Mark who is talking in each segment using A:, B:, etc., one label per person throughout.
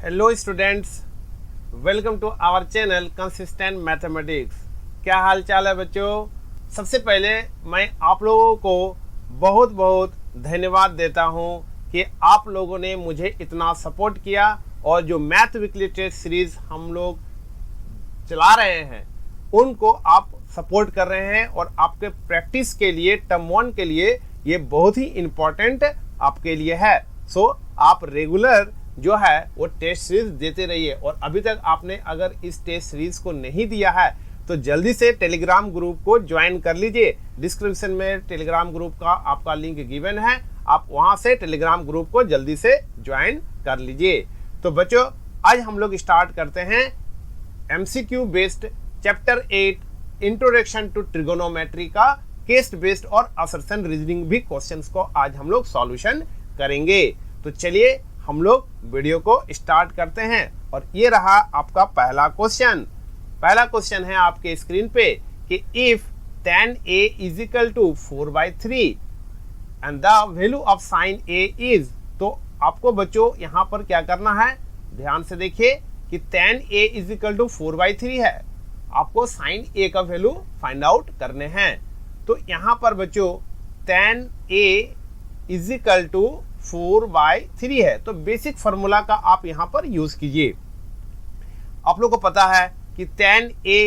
A: Hello students, welcome to our channel consistent mathematics. क्या हाल चाल है बच्चों? सबसे पहले मैं आप लोगों को बहुत बहुत धन्यवाद देता हूं कि आप लोगों ने मुझे इतना सपोर्ट किया और जो मैथ वीकली टेस्ट सीरीज हम लोग चला रहे हैं उनको आप सपोर्ट कर रहे हैं और आपके प्रैक्टिस के लिए टर्म 1 के लिए ये बहुत ही इम्पोर्टेंट आपके लिए है। सो आप रेगुलर जो है वो टेस्ट सीरीज देते रहिए और अभी तक आपने अगर इस टेस्ट सीरीज को नहीं दिया है तो जल्दी से टेलीग्राम ग्रुप को ज्वाइन कर लीजिए। डिस्क्रिप्शन में टेलीग्राम ग्रुप का आपका लिंक गिवन है, आप वहां से टेलीग्राम ग्रुप को जल्दी से ज्वाइन कर लीजिए। तो बच्चों, आज हम लोग स्टार्ट करते हैं MCQ based chapter 8 introduction to trigonometry का केस बेस्ड और असर्शन रीजनिंग भी क्वेश्चंस को आज हम लोग सॉल्यूशन करेंगे। तो चलिए हम लोग वीडियो को स्टार्ट करते हैं और ये रहा आपका पहला क्वेश्चन। पहला क्वेश्चन है आपके स्क्रीन पे कि if tan a is equal to 4/3 and the value of sine a is, तो आपको बच्चों यहाँ पर क्या करना है, ध्यान से देखिए कि tan a is equal to 4/3 है, आपको साइन a का वैल्यू फाइंड आउट करने हैं। तो यहाँ पर बच्चों tan a is equal to 4/3 है, तो बेसिक फॉर्मूला का आप यहां पर यूज कीजिए। आप लोग को पता है कि tan a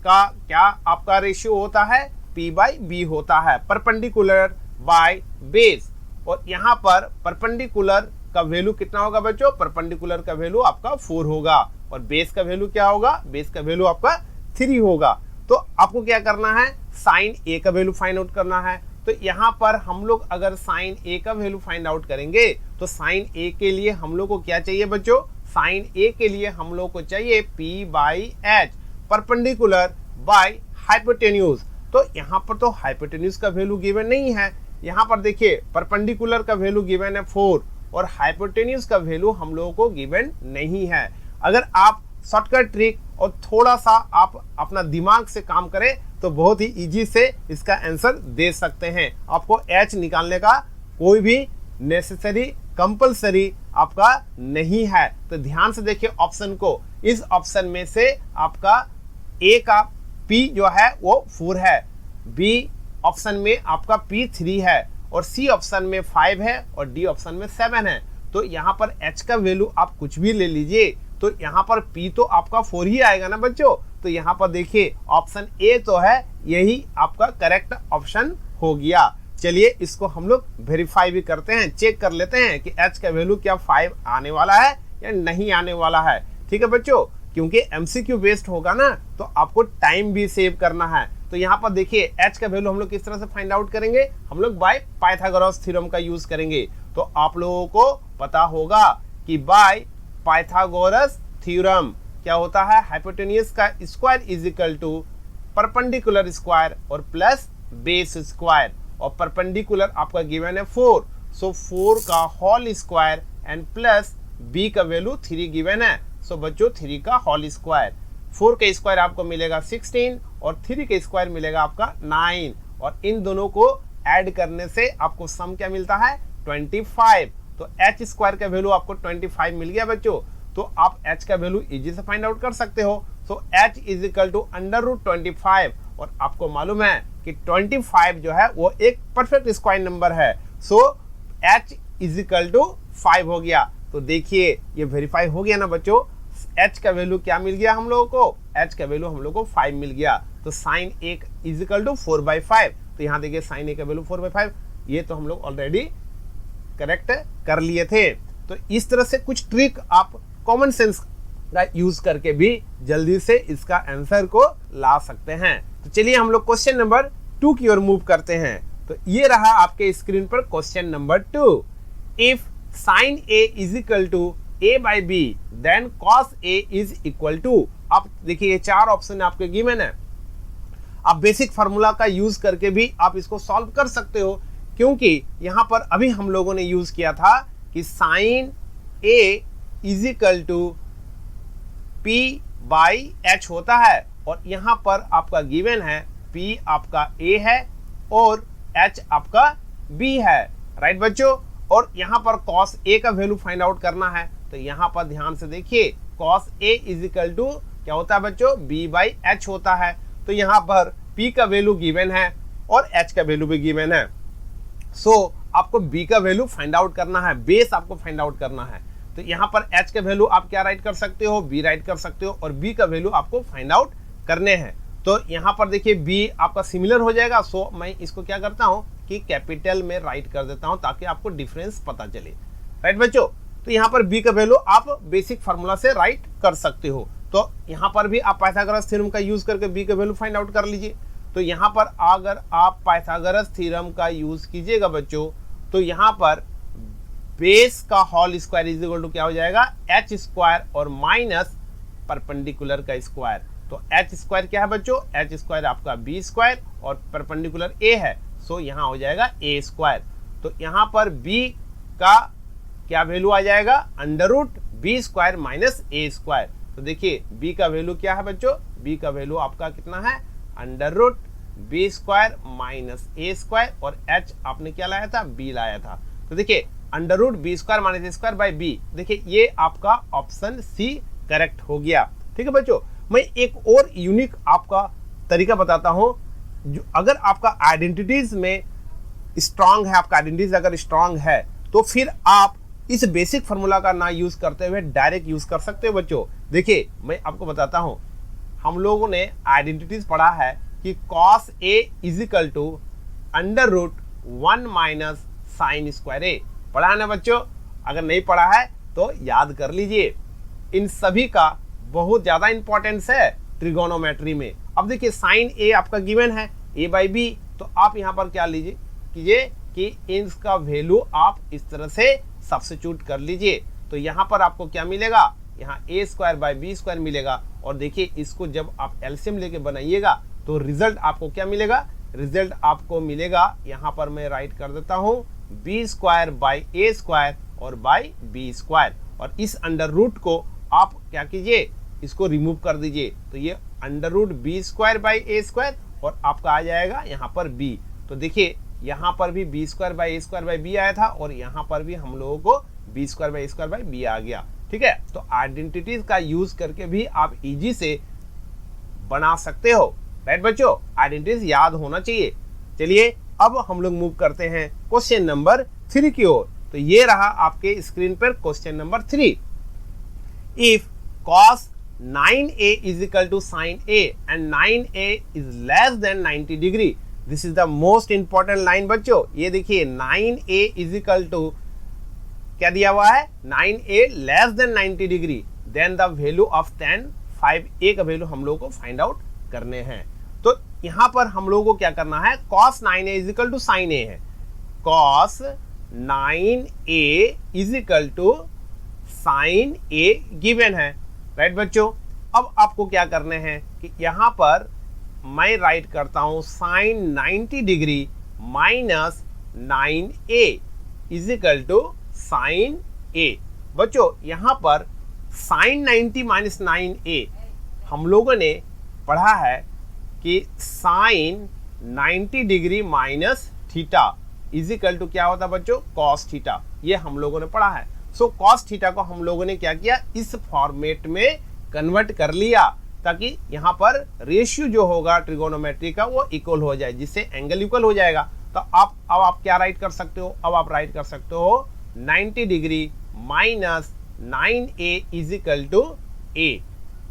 A: का क्या आपका रेशियो होता है, p/b होता है, परपेंडिकुलर बाय बेस। और यहां पर परपेंडिकुलर का वैल्यू कितना होगा बच्चों, परपेंडिकुलर का वैल्यू आपका 4 होगा और बेस का वैल्यू क्या होगा, बेस का वैल्यू आपका 3 होगा। तो आपको क्या करना है, साइन a का वैल्यू फाइंड आउट करना है। तो यहाँ पर हम लोग अगर साइन a का वैल्यू फाइंड आउट करेंगे तो साइन a के लिए हम लोग को क्या चाहिए बच्चों, साइन a के लिए हम लोग को चाहिए p/h परपेंडिकुलर बाय हाइपोटेन्यूज। तो यहाँ पर तो हाइपोटेन्यूज का वैल्यू गिवन नहीं है, यहाँ पर देखिए परपेंडिकुलर का वैल्यू गिवन है 4 और हाइपोटेन्यूज का वैल्यू हम लोगों को गिवन नहीं है। अगर आप शॉर्टकट ट्रिक और थोड़ा सा आप अपना दिमाग से काम करें तो बहुत ही इजी से इसका आंसर दे सकते हैं। आपको h निकालने का कोई भी नेसेसरी कंपलसरी आपका नहीं है। तो ध्यान से देखिए ऑप्शन को, इस ऑप्शन में से आपका a का p जो है वो 4 है, b ऑप्शन में आपका p 3 है और c ऑप्शन में 5 है और d ऑप्शन में 7 है। तो यहाँ पर h का वैल्यू आप कुछ भी ले लीजिए, तो यहाँ पर p तो आपका 4 ही आएगा ना बच्चों। तो यहाँ पर देखिए ऑप्शन ए तो है, यही आपका करेक्ट ऑप्शन हो गया। चलिए इसको हम लोग वेरीफाई भी करते हैं, चेक कर लेते हैं कि h का वैल्यू क्या 5 आने वाला है या नहीं आने वाला है। ठीक है बच्चों, क्योंकि एमसीक्यू बेस्ड होगा ना तो आपको टाइम भी सेव करना है। तो यहाँ पर देखिए h का वैल्यू हम लोग किस तरह से फाइंड आउट करेंगे, हम लोग बाय पाइथागोरस थ्योरम का यूज करेंगे। तो आप लोगों को पता होगा कि बाय पाइथागोरस थ्योरम क्या होता है, हाइपोटेन्यूज का square is equal to perpendicular square और प्लस बेस स्क्वायर, और परपेंडिकुलर आपका गिवन है 4, सो 4 का whole square and plus b का वैल्यू 3 गिवन है, सो बच्चों 3 का होल स्क्वायर। 4 का स्क्वायर आपको मिलेगा 16 और 3 का स्क्वायर मिलेगा आपका 9, और इन दोनों को ऐड करने से आपको सम क्या मिलता है 25। तो h स्क्वायर का वैल्यू आपको 25 मिल गया बच्चों। तो आप h का वैल्यू इजी से फाइंड आउट कर सकते हो। सो h इज इक्वल टू √25 और आपको मालूम है कि 25 जो है वो एक परफेक्ट स्क्वायर नंबर है। सो h इज इक्वल टू 5 हो गया। तो देखिए ये वेरीफाई हो गया ना बच्चों, h का वैल्यू क्या मिल गया हम लोगों को, h का वैल्यू हम लोग को 5 मिल गया। तो sine a is equal to 4/5, तो यहाँ देखिए साइन a का वैल्यू 4/5, ये तो हम लोग ऑलरेडी करेक्ट कर लिए थे। तो इस तरह से कुछ ट्रिक आप कॉमन सेंस का यूज करके भी जल्दी से इसका आंसर को ला सकते हैं। तो चलिए हम लोग क्वेश्चन नंबर 2 की ओर मूव करते हैं। तो ये रहा आपके स्क्रीन पर question number 2। If sine a is equal to a/b then cos a is equal to, आप देखिए ये 4 ऑप्शन आपके गिवन है। आप बेसिक फार्मूला का यूज करके भी आप इसको सॉल्व कर सकते हो, क्योंकि यहाँ पर अभी हम लोगों ने यूज किया था कि sine a is equal to p/h होता है और यहाँ पर आपका गिवन है p आपका a है और h आपका b है, राइट बच्चों। और यहाँ पर cos a का वैल्यू फाइंड आउट करना है, तो यहाँ पर ध्यान से देखिए cos A is equal to क्या होता है बच्चों, B बाई एच होता है। तो यहाँ पर P का वैल्यू गिवन है और H का वैल्यू भी गिवन है। सो आपको B का वैल्यू फाइंड आउट करना है, बेस आपको फाइंड आउट करना है। तो यहाँ पर H का वैल्यू आप क्या राइट कर सकते हो, B राइट कर सकते हो, और B का वैल्यू आपको फाइंड आउट करने हैं। तो यहाँ पर देखिए B आपका सिमिलर हो जाएगा। सो मैं इसको क्या करता हूँ कि कैपिटल में राइट कर देता हूँ ताकि आपको डिफरेंस पता चले। राइट बच्चों, तो यहाँ पर B का वैल्यू आप बेसिक फार्मूला से राइट कर सकते हो। तो यहाँ पर भी आप पाइथागोरस थ्योरम का यूज करके B का वैल्यू फाइंड आउट कर लीजिए। तो यहाँ पर अगर आप पाइथागोरस थ्योरम का यूज कीजिएगा बच्चों, तो यहाँ पर बेस का whole square is equal to क्या हो जाएगा, एच स्क्वायर और माइनस परपेंडिकुलर का स्क्वायर। तो एच स्क्वायर क्या है बच्चों, एच स्क्वायर आपका बी स्क्वायर और परपेंडिकुलर ए है, सो यहाँ हो जाएगा ए स्क्वायर। तो यहाँ पर बी का क्या वैल्यू आ जाएगा, under root B square minus A square. तो देखिए बी का वैल्यू क्या है बच्चों, बी का वैल्यू आपका कितना है, under root B square minus A square, और एच आपने क्या लाया था, बी लाया था। तो देखिए under root B square minus A square by B, देखिए ये आपका ऑप्शन सी करेक्ट हो गया। ठीक है बच्चों, मैं एक और यूनिक आपका तरीका बताता हूं, जो अगर आपका आइडेंटिटीज में स्ट्रांग है, आपका आइडेंटिटीज अगर स्ट्रांग है तो फिर आप इस बेसिक फार्मूला का ना यूज करते हुए डायरेक्ट यूज कर सकते हो बच्चों। देखिए मैं आपको बताता हूं, हम लोगों ने आइडेंटिटीज पढ़ा है कि cos A is equal to under root 1 minus sine square A, पढ़ा है ना बच्चों? अगर नहीं पढ़ा है तो याद कर लीजिए। इन सभी का बहुत ज्यादा इंपॉर्टेंस है ट्रिगोनोमेट्री में। अब देखिए साइन ए आपका गिवन है a बाई बी, तो आप यहाँ पर क्या लीजिए कीजिए कि इसका वैल्यू आप इस तरह से सब्स्टिट्यूट कर लीजिए। तो यहाँ पर आपको क्या मिलेगा, यहाँ ए स्क्वायर बाई बी स्क्वायर मिलेगा। और देखिए इसको जब आप एलसीएम लेके बनाइएगा तो रिजल्ट आपको क्या मिलेगा, रिजल्ट आपको मिलेगा, यहाँ पर मैं राइट कर देता हूँ, B square by A square और बाई बी स्क्वायर। और इस अंडर रूट को आप क्या कीजिए, इसको रिमूव कर दीजिए। तो ये under root B square by A square और आपका आ जाएगा यहाँ पर बी। तो देखिए यहाँ पर भी B square by A square by B आया था और यहाँ पर भी हम लोगों को B square by A square by B आ गया। ठीक है, तो आइडेंटिटीज का यूज करके भी आप इजी से बना सकते हो। राइट बच्चों, आइडेंटिटीज याद होना चाहिए। चलिए अब हम लोग मूव करते हैं क्वेश्चन नंबर 3 की ओर। तो ये रहा आपके स्क्रीन पर question number 3। If cos 9a is equal to sin a and 9a is less than 90 degree, this is the most important line बच्चों। ये देखिए 9a is equal to क्या दिया हुआ है, 9a less than 90 degree, then the value of tan 5a का value हम लोग को फाइंड आउट करने हैं। तो यहां पर हम लोग को क्या करना है, cos 9a is equal to sin a है, cos 9a is equal to sin a given है। राइट बच्चों, अब आपको क्या करने हैं कि यहां पर मैं राइट करता हूं sin 90 degree minus 9a is equal to sin a। बच्चों यहां पर sin 90 माइनस 9a हम लोगों ने पढ़ा है कि sin 90 degree minus theta is equal to क्या होता है बच्चों, cos थीटा। ये हम लोगों ने पढ़ा है। सो cos थीटा को हम लोगों ने क्या किया, इस फॉर्मेट में कन्वर्ट कर लिया ताकि यहाँ पर रेशियो जो होगा ट्रिगोनोमेट्री का वो इक्वल हो जाए, जिससे एंगल इक्वल हो जाएगा। तो अब आप क्या राइट कर सकते हो, अब आप राइट कर सकते हो 90 degree minus 9a is equal to a।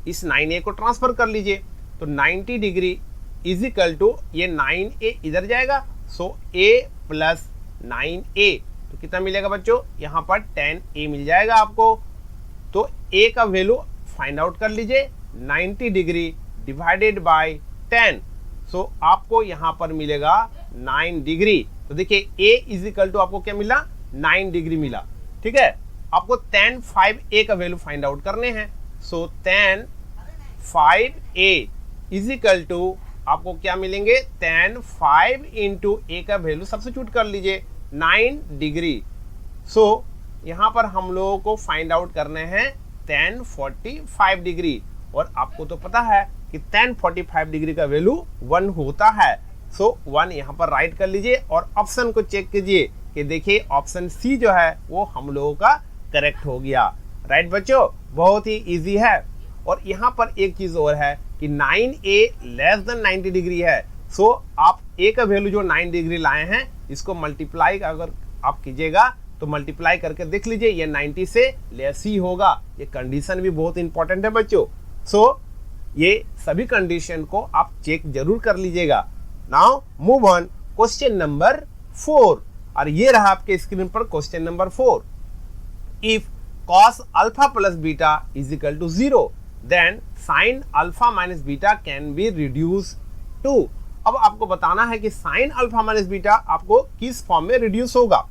A: इस 9a को ट्रांसफर कर लीजिए, तो 90 डिग्री इज इक्वल टू ये 9a इधर जाएगा, सो a प्लस 9a, तो कितना मिलेगा बच्चों, यहाँ पर 10a मिल जाएगा आपको। तो a का वैल्यू फाइंड आउट कर लीजिए, 90 डिग्री डिवाइडेड बाय 10, सो आपको यहाँ पर मिलेगा 9 डिग्री। तो देखिए a इज इक्वल टू आपको क्या मिला, 9 डिग्री मिला। ठीक है, आपको tan 5a का वैल्यू फाइंड आउट करने हैं। So tan 5a is equal to आपको क्या मिलेंगे, tan 5 इंटू a का वैल्यू सब्स्टिट्यूट कर लीजिए, 9 डिग्री। सो यहाँ पर हम लोगों को फाइंड आउट करने हैं tan 45 डिग्री, और आपको तो पता है कि tan 45 डिग्री का वैल्यू 1 होता है। सो 1 यहाँ पर राइट कर लीजिए और ऑप्शन को चेक कीजिए कि देखिए ऑप्शन सी जो है वो हम लोगों का करेक्ट हो गया। राइट बच्चों, बहुत ही इजी है। और यहाँ पर एक चीज और है कि 9a लेस देन 90 डिग्री है। सो आप a का वैल्यू जो 9 डिग्री लाए हैं इसको मल्टीप्लाई अगर आप कीजिएगा तो मल्टीप्लाई करके देख लीजिए ये 90 से लेस ही होगा। ये कंडीशन भी बहुत इंपॉर्टेंट है बच्चों। सो ये सभी कंडीशन को आप चेक जरूर कर लीजिएगा। Now move on question number 4, और ये रहा आपके स्क्रीन पर question number 4। If cos alpha plus beta is equal to 0 then sin alpha minus beta can be reduce to. अब आपको बताना है कि sin अल्फा माइनस बीटा आपको किस फॉर्म में रिड्यूस होगा।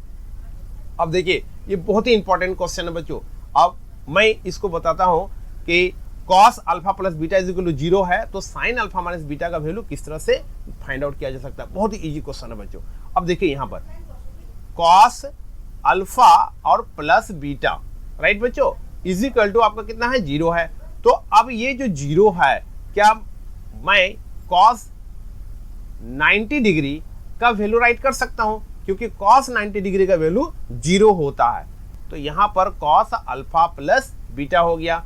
A: अब देखिए ये बहुत ही इंपॉर्टेंट क्वेश्चन है बच्चों। अब मैं इसको बताता हूं कि cos alpha plus beta is equal to 0 है तो sin अल्फा माइनस बीटा का वैल्यू किस तरह से फाइंड आउट किया जा सकता है। बहुत ही इजी क्वेश्चन है बच्चों। अब देखिए यहां पर cos अल्फा और प्लस बीटा, राइट बच्चों, इज इक्वल टू आपका कितना है 0 है। तो अब ये जो 0 है क्या मैं cos 90 डिग्री का वैल्यू राइट कर सकता हूं, क्योंकि cos 90 डिग्री का वैल्यू 0 होता है। तो यहां पर cos अल्फा प्लस बीटा हो गया।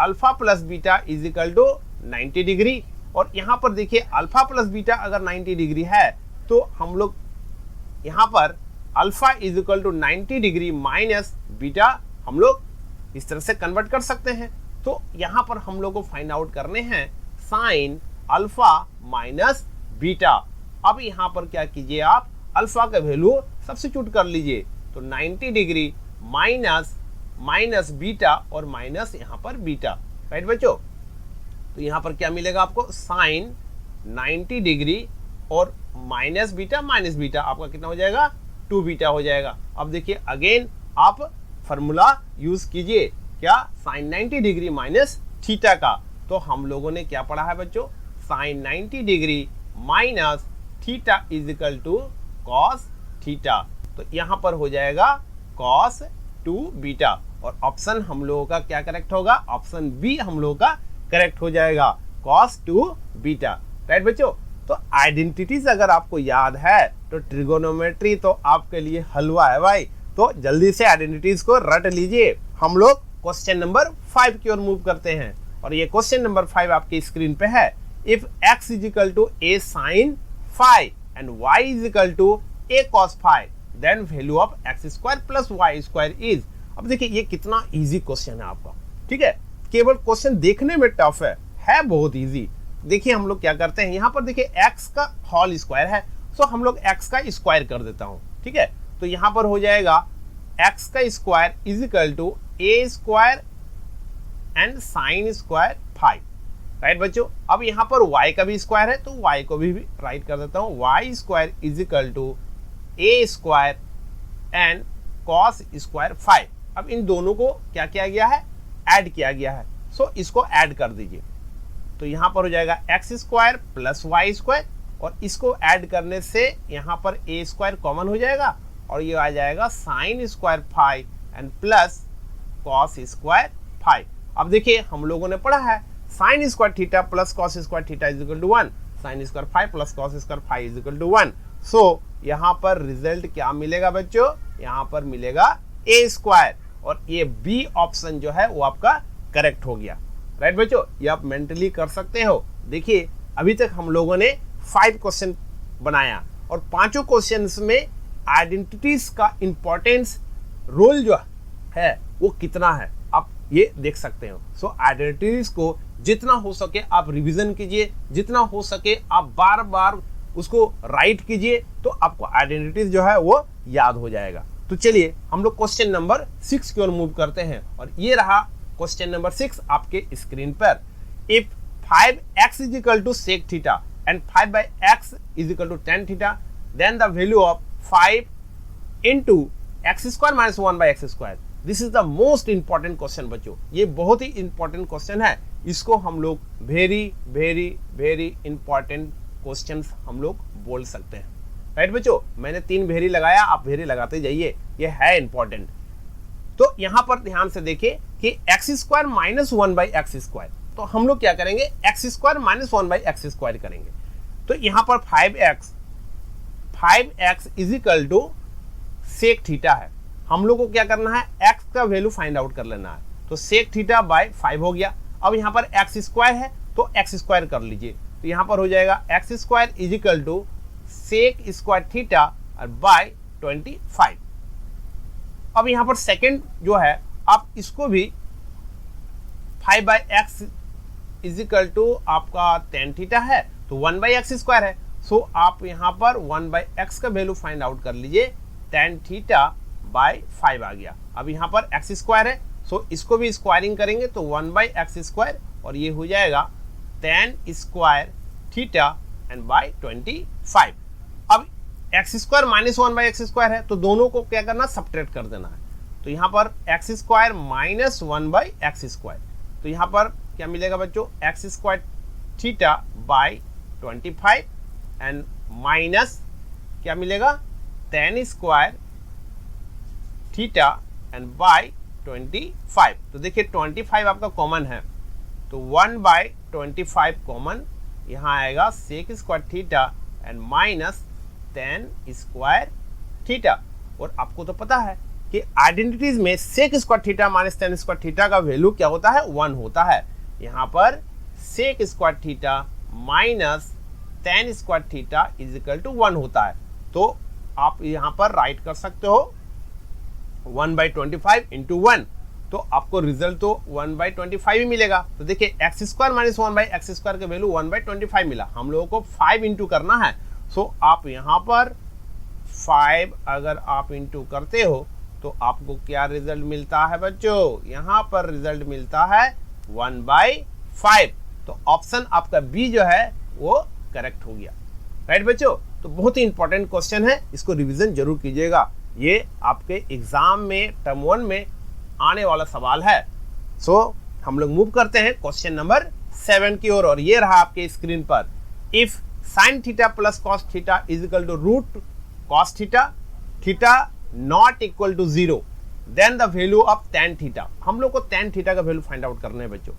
A: Alpha plus beta is equal to 90 degree. और यहां पर देखिए अल्फा प्लस बीटा अगर 90 डिग्री है तो हम लोग यहां पर alpha is equal to 90 degree minus beta हम लोग इस तरह से कन्वर्ट कर सकते हैं। तो यहां पर हम लोग को फाइंड आउट करने हैं साइन अल्फा माइनस बीटा। अब यहां पर क्या कीजिए, आप अल्फा का वैल्यू सब्स्टिट्यूट कर लीजिए। तो 90 डिग्री माइनस माइनस बीटा और माइनस यहां पर बीटा, राइट बच्चों। तो यहां पर क्या मिलेगा आपको, साइन 90 डिग्री और माइनस बीटा आपका कितना हो जाएगा, 2 बीटा हो जाएगा। अब देखिए अगेन आप फॉर्मूला यूज कीजिए, क्या, साइन 90 डिग्री माइनस थीटा का। तो हम लोगों ने क्या पढ़ा है बच्चों, sine 90 degree minus theta is equal to cos theta. तो यहां पर हो जाएगा कॉस 2 बीटा। और ऑप्शन हम लोगों का क्या करेक्ट होगा, ऑप्शन बी हम लोगों का करेक्ट हो जाएगा, कॉस 2 बीटा, राइट बच्चों। तो आइडेंटिटीज अगर आपको याद है तो ट्रिगोनोमेट्री तो आपके लिए हलवा है भाई। तो जल्दी से आइडेंटिटीज को रट लीजिए। हम लोग क्वेश्चन नंबर 5 की ओर मूव करते हैं और ये क्वेश्चन नंबर 5 आपकी स्क्रीन पे है। If x is equal to a sin phi and y is equal to a cos phi then value of x square plus y square is. अब देखिए ये कितना इजी क्वेश्चन है आपका, ठीक है। केवल क्वेश्चन देखने में टफ है बहुत इजी। देखिए हम लोग क्या करते हैं, यहाँ पर देखिए x का होल स्क्वायर है, सो हम लोग x का स्क्वायर कर देता हूँ, ठीक है। तो यहाँ पर हो जाएगा x का square is equal to a square and sine square five, right बच्चों। अब यहाँ पर y का भी स्क्वायर है तो y को भी राइट कर देता हूँ, y square is equal to a square and cos square 5। अब इन दोनों को क्या किया गया है, ऐड किया गया है, सो इसको ऐड कर दीजिए। तो यहाँ पर हो जाएगा X square plus Y square और इसको ऐड करने से यहाँ पर a स्क्वायर कॉमन हो जाएगा और ये आ जाएगा sine square 5 and plus cos square 5। अब देखिए हम लोगों ने पढ़ा है sine square theta plus cos square theta is equal to 1, sine square 5 plus cos square 5 is equal to 1। So यहाँ पर रिजल्ट क्या मिलेगा बच्चों, यहाँ पर मिलेगा a स्क्वायर और ये बी ऑप्शन जो है वो आपका करेक्ट हो गया, राइट बच्चों। ये आप मेंटली कर सकते हो। देखिए अभी तक हम लोगों ने 5 क्वेश्चन बनाया और पांचों क्वेश्चंस में आइडेंटिटीज का इंपॉर्टेंस रोल जो है वो कितना है आप ये देख सकते हो। सो आइडेंटिटीज को जितना हो सके आप रिवीजन कीजिए, जितना हो सके आप बार बार उसको राइट कीजिए, तो आपको आइडेंटिटीज जो है वो याद हो जाएगा। तो चलिए हम लोग क्वेश्चन नंबर 6 की ओर मूव करते हैं और ये रहा क्वेश्चन नंबर 6 आपके स्क्रीन पर। If 5x is equal to sec theta and 5/x is equal to tan theta then the value of 5 into X square minus 1/x square. This is the most important question बच्चों, ये बहुत ही important question है। इसको हम लोग very very very important question हम लोग बोल सकते हैं, राइट बच्चों। मैंने 3 वेरी लगाया, आप वेरी लगाते जाइए, ये है इंपॉर्टेंट। तो यहां पर ध्यान से देखिए कि x square minus 1/x square, तो हम लोग क्या करेंगे, x square minus 1/x square करेंगे। तो यहां पर 5x is equal to sec theta है। हम लोग को क्या करना है, x का वैल्यू फाइंड आउट कर लेना है। तो सेक थीटा बाय 5 हो गया। अब यहाँ पर एक्स स्क्वायर है तो एक्स स्क्वायर कर लीजिए, तो यहाँ पर हो जाएगा X square is equal to sec square theta by 25। अब यहाँ पर सेकेंड जो है आप इसको भी 5 by X is equal to आपका tan थीटा है तो 1 बाई एक्स स्क्वायर है। सो आप यहाँ पर 1 बाई एक्स का वैल्यू फाइंड आउट कर लीजिए, tan थीटा बाय 5 आ गया। अब यहाँ पर एक्स स्क्वायर है, सो इसको भी स्क्वायरिंग करेंगे तो 1 बाई एक्स स्क्वायर और ये हो जाएगा tan square theta and by 25। अब X square minus 1 by X square है तो दोनों को क्या करना, सब्ट्रैक्ट कर देना है। तो यहाँ पर X square minus 1 by X square, तो यहाँ पर क्या मिलेगा बच्चों, X square theta by 25 and minus क्या मिलेगा, tan square theta and by 25। तो देखिए 25 आपका कॉमन है तो 1 बाय 25 कॉमन, यहाँ आएगा sec square theta and minus tan square theta. और आपको तो पता है कि आइडेंटिटीज में sec square theta minus tan square theta का वैल्यू क्या होता है, 1 होता है। यहाँ पर sec square theta minus tan square theta is equal to 1 होता है। तो आप यहाँ पर राइट कर सकते हो 1 बाई 25 इंटू 1, तो आपको रिजल्ट तो 1 बाई 25 ही मिलेगा। तो देखिए x square minus 1 by X square का वैल्यू 1 बाई 25 मिला, हम लोगों को 5 इंटू करना है। सो आप यहाँ पर 5 अगर आप इंटू करते हो तो आपको क्या रिजल्ट मिलता है बच्चों, यहाँ पर रिजल्ट मिलता है 1 बाई 5। तो ऑप्शन आपका बी जो है वो करेक्ट हो गया, राइट बच्चों। तो बहुत ही इंपॉर्टेंट क्वेश्चन है, इसको रिवीजन जरूर कीजिएगा, ये आपके एग्जाम में टर्म 1 में आने वाला सवाल है। सो हम लोग मूव करते हैं क्वेश्चन नंबर 7 की ओर, और ये रहा आपके स्क्रीन पर। If sine theta plus cos theta is equal to root cos theta, theta not equal to 0, then the value of tan theta. हम लोग को tan थीटा का वैल्यू फाइंड आउट करना है बच्चों।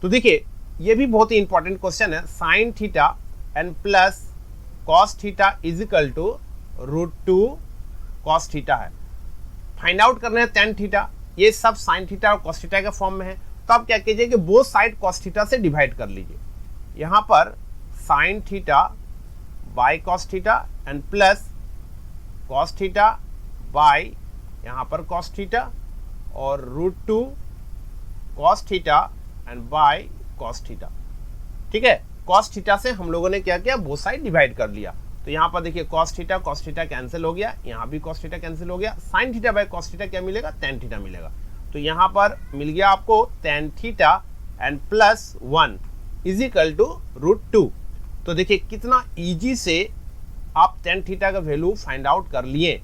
A: तो देखिए ये भी बहुत ही इंपॉर्टेंट क्वेश्चन है। Sine theta and plus cos theta is equal to root 2 cos theta है, फाइंड आउट करना है tan थीटा। ये सब साइन थीटा और कॉस थीटा के फॉर्म में है, तो आप क्या कीजिए कि बोथ साइड कॉस थीटा से डिवाइड कर लीजिए। यहाँ पर sine theta by cos theta and plus cos theta by यहाँ पर कॉस थीटा और root 2 cos theta and by cos theta. ठीक है, कॉस थीटा से हम लोगों ने क्या किया, बोथ साइड डिवाइड कर लिया। तो यहाँ पर देखिए कॉस थीटा कैंसिल हो गया, यहाँ भी कॉस थीटा कैंसिल हो गया। Sign theta by cos theta क्या मिलेगा, tan थीटा मिलेगा। तो यहाँ पर मिल गया आपको tan theta and plus 1 is equal to root 2। तो देखिए कितना इजी से आप tan थीटा का वैल्यू फाइंड आउट कर लिए।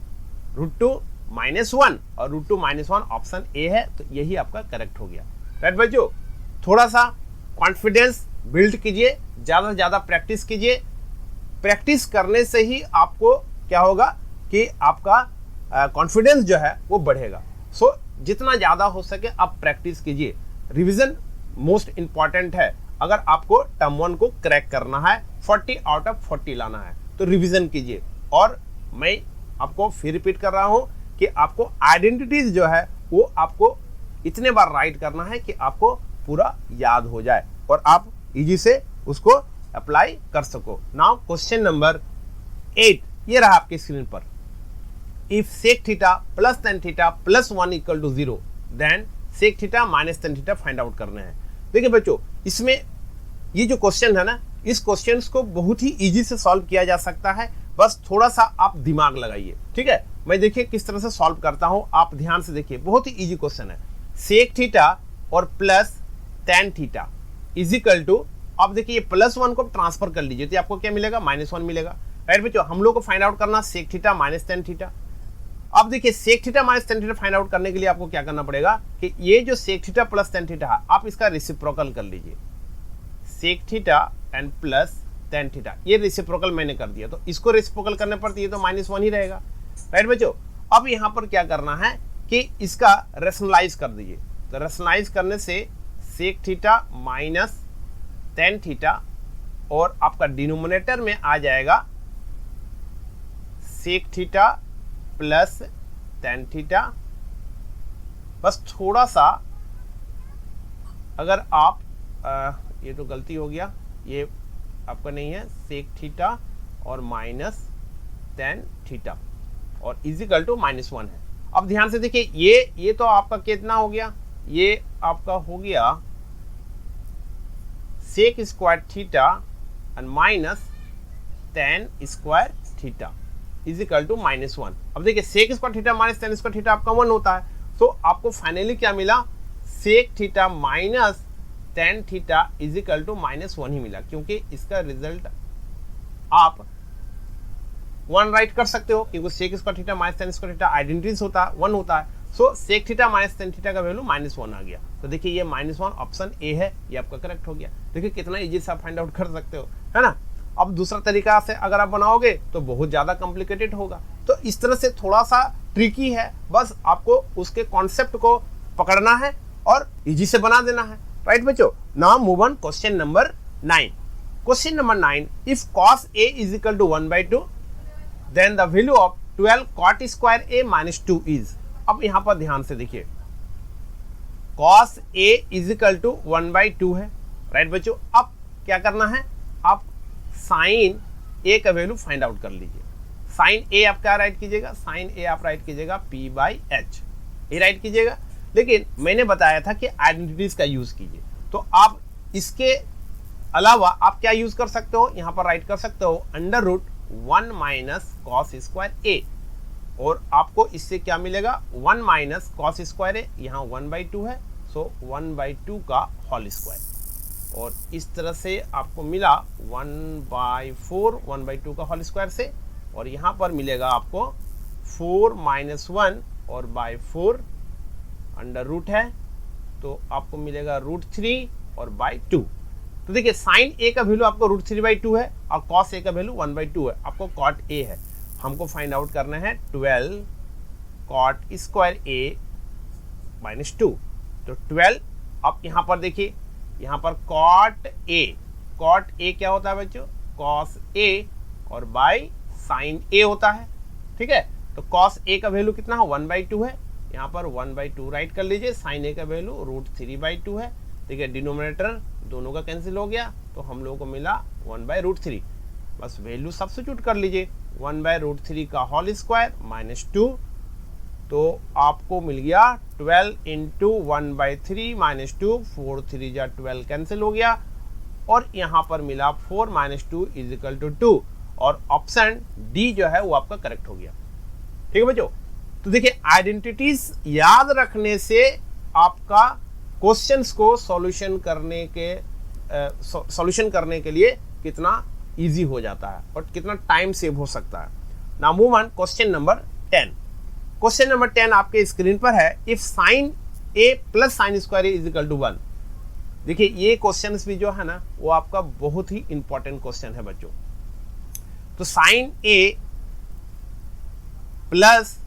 A: रूट 2 माइनस 1 और रूट 2 माइनस 1 ऑप्शन ए है, तो यही आपका करेक्ट हो गया, राइट बच्चों। थोड़ा सा कॉन्फिडेंस बिल्ड कीजिए, ज़्यादा से ज़्यादा प्रैक्टिस कीजिए। प्रैक्टिस करने से ही आपको क्या होगा कि आपका कॉन्फिडेंस जो है वो बढ़ेगा। सो जितना ज़्यादा हो सके आप प्रैक्टिस कीजिए। रिवीजन मोस्ट इम्पॉर्टेंट है। अगर आपको टर्म 1 को क्रैक करना है, 40 आउट ऑफ 40 लाना है, तो रिवीजन कीजिए। और मैं आपको फिर रिपीट कर रहा हूँ कि आपको आइडेंटिटीज जो है वो आपको इतने बार राइट करना है कि आपको पूरा याद हो जाए और आप इजी से उसको अप्लाई कर सको। नाउ क्वेश्चन नंबर 8 ये रहा आपके स्क्रीन पर। If sec theta plus tan theta plus 1 equal to 0, then sec theta minus tan theta find out करने हैं। देखिए बच्चों, इसमें ये जो क्वेश्चन है ना, इस क्वेश्चन को बहुत ही इजी से सॉल्व किया जा सकता है, बस थोड़ा सा आप दिमाग लगाइए। ठीक है, मैं देखिए किस तरह से सॉल्व करता हूं, आप ध्यान से देखिए, बहुत ही इजी क्वेश्चन है। सेक थीटा और plus tan theta is equal to, अब देखिए प्लस 1 को ट्रांसफर कर लीजिए तो आपको क्या मिलेगा, -1 मिलेगा, राइट बच्चों। हम लोग को फाइंड आउट करना sec theta minus tan theta. अब देखिए sec theta minus tan theta find out करने के लिए आपको क्या करना पड़ेगा कि ये जो sec theta plus tan theta है, आप इसका रेसिप्रोकल कर लीजिए। Sec theta and plus tan theta, ये रेसिप्रोकल मैंने कर दिया, तो इसको रेसिप्रोकल करने पर ये तो -1 ही रहेगा, राइट बच्चों। अब यहाँ पर क्या करना है कि इसका रेशनलाइज कर दीजिए। तो रेशनलाइज करने से sec theta minus tan theta और आपका डिनोमिनेटर में आ जाएगा sec theta plus tan theta. बस थोड़ा सा अगर आप ये तो गलती हो गया, ये आपका नहीं है, सेक थीटा और माइनस टेन थीटा और इजिकल टू -1 है। अब ध्यान से देखिए, ये तो आपका कितना हो गया, ये आपका हो गया sec square theta and minus tan square theta is equal to -1। अब देखिए sec square theta minus tan square theta आपका 1 होता है, तो आपको फाइनली क्या मिला, sec theta minus tan theta is equal to -1 ही मिला, क्योंकि इसका रिजल्ट आप 1 राइट कर सकते हो, क्योंकि sec square theta minus tan square theta identities होता है, 1 होता है। So sec theta minus tan theta का वैल्यू -1 आ गया। तो देखिए ये -1 ऑप्शन ए है, ये आपका करेक्ट हो गया। देखिए कितना इजी से आप फाइंड आउट कर सकते हो, है ना। अब दूसरा तरीका से अगर आप बनाओगे तो बहुत ज़्यादा कॉम्प्लिकेटेड होगा, तो इस तरह से थोड़ा सा ट्रिकी है, बस आपको उसके कॉन्सेप्ट को पकड़ना है और इजी से बना देना है। राइट बच्चों, now move on question number 9। Question number 9, if cos a is equal to 1/2 then the value of 12 cot square a minus 2 is। अब यहां पर ध्यान से देखिए, cos a is equal to 1/2 है। राइट बच्चों, अब क्या करना है, आप साइन a का वैल्यू फाइंड आउट कर लीजिए। साइन a आप क्या राइट कीजिएगा, साइन a आप राइट कीजिएगा p/h, ये राइट कीजिएगा। लेकिन मैंने बताया था कि आइडेंटिटीज का यूज कीजिए, तो आप इसके अलावा आप क्या यूज कर सकते हो, यहां पर राइट कर सकते हो √1 माइनस कॉस स्क्वायर ए, और आपको इससे क्या मिलेगा, 1 माइनस कॉस स्क्वायर ए, यहाँ 1/2 है, सो 1/2 का होल स्क्वायर, और इस तरह से आपको मिला 1/4 1/2 का होल स्क्वायर से, और यहाँ पर मिलेगा आपको 4 - 1 और /4 अंडर रूट है, तो आपको मिलेगा √3 और /2। तो देखिए साइन ए का वैल्यू आपको √3/2 है और कॉस ए का वैल्यू 1/2 है, आपको कॉट ए है, हमको फाइंड आउट करना है 12 कॉट स्क्वायर ए -2। तो 12, अब यहाँ पर देखिए, यहाँ पर कॉट ए क्या होता है बच्चों, कॉस ए और बाय साइन ए होता है। ठीक है, तो कॉस ए का वैल्यू कितना है, 1/2 है, यहाँ पर 1/2 राइट कर लीजिए। साइन ए का वैल्यू √3/2 है। देखिए डिनोमिनेटर दोनों का कैंसिल हो गया, तो हम लोगों को मिला 1/√3। बस वैल्यू सब्स्टिट्यूट कर लीजिए, 1/√3 का होल स्क्वायर -2, तो आपको मिल गया 12 × 1/3 -2, 4 3 जा 12 कैंसिल हो गया, और यहाँ पर मिला 4 - 2 = 2, और ऑप्शन डी जो है वो आपका करेक्ट हो गया। ठीक है बच्चों, तो देखिए आइडेंटिटीज याद रखने से आपका क्वेश्चंस को सॉल्यूशन करने के लिए कितना इजी हो जाता है और कितना टाइम सेव हो सकता है। Now move on question number 10। Question number 10 आपके स्क्रीन पर है, if sine A plus sine square A is equal to 1। देखिए ये क्वेश्चंस भी जो है ना वो आपका बहुत ही इंपॉर्टेंट क्वेश्चन है बच्चों। तो sine A plus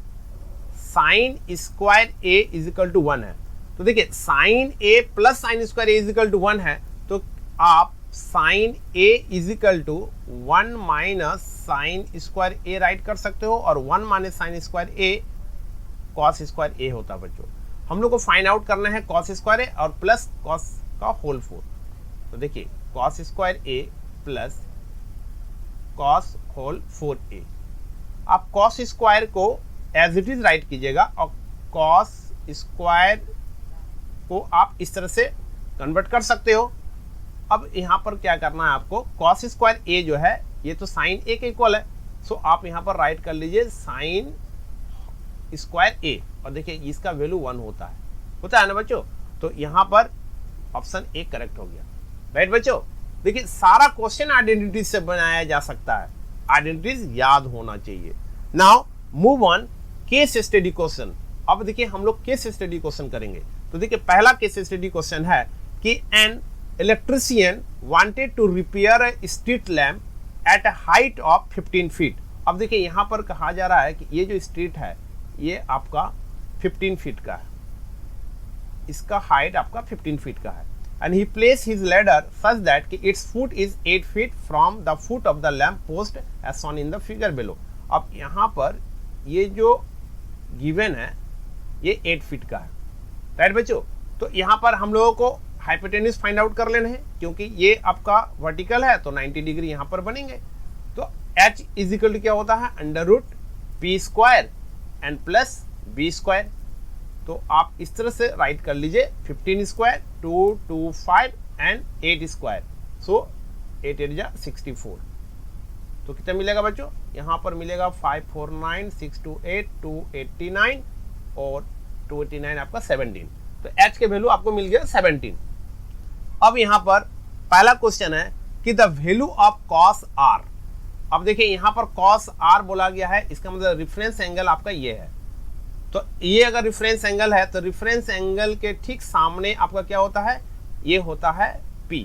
A: sine square A is equal to 1 है। तो देखिए sine A plus sine square A is equal to 1 है, तो आप sine A is equal to 1 minus sine square A right कर सकते हो, और 1 minus sine square A cos square A होता है बच्चों। हम लोग को फाइंड आउट करना है कॉस स्क्वायर ए और प्लस कॉस का होल 4। तो देखिए कॉस स्क्वायर ए प्लस कॉस होल 4a, आप कॉस स्क्वायर को एज इट इज राइट कीजिएगा, और कॉस स्क्वायर को आप इस तरह से कन्वर्ट कर सकते हो। अब यहाँ पर क्या करना है आपको, कॉस स्क्वायर ए जो है ये तो साइन ए के इक्वल है, सो आप यहाँ पर राइट कर लीजिए साइन स्क्वायर ए, और देखिए इसका वैल्यू 1 होता है ना बच्चों। तो यहाँ पर ऑप्शन ए करेक्ट हो गया। राइट बच्चों, देखिए सारा क्वेश्चन आइडेंटिटीज से बनाया जा सकता है, आइडेंटिटीज याद होना चाहिए। Now move on case study question. अब देखिए हम लोग केस स्टडी क्वेश्चन करेंगे। तो देखिए पहला केस स्टडी क्वेश्चन है कि an electrician wanted to repair a street lamp at a height of 15 feet. अब देखिए यहाँ पर कहा जा रहा है कि ये जो स्ट्रीट है ये आपका 15 फीट का है, इसका हाइट आपका 15 फीट का है, and he placed his ladder such that its foot is 8 feet from the foot of the lamp post as shown in the figure below। अब यहाँ पर ये जो गिवन है ये 8 फीट का है। राइट बच्चों, तो यहाँ पर हम लोगों को हाइपोटेन्यूज फाइंड आउट कर लेना है, क्योंकि ये आपका वर्टिकल है तो 90 डिग्री यहाँ पर बनेंगे। तो h इज इक्वल टू क्या होता है, under root P square and plus B square. तो आप इस तरह से राइट कर लीजिए 15 स्क्वायर 225 एंड 8 स्क्वायर, सो 8 8 जा 64। तो कितना मिलेगा बच्चों, यहाँ पर मिलेगा 549 628 289 और 289 आपका 17। तो h के वैल्यू आपको मिल गया 17। अब यहाँ पर पहला क्वेश्चन है कि the value of cos r। अब देखिए यहाँ पर cos r बोला गया है, इसका मतलब रेफरेंस एंगल आपका ये है। तो ये अगर रेफरेंस एंगल है तो रेफरेंस एंगल के ठीक सामने आपका क्या होता है, ये होता है P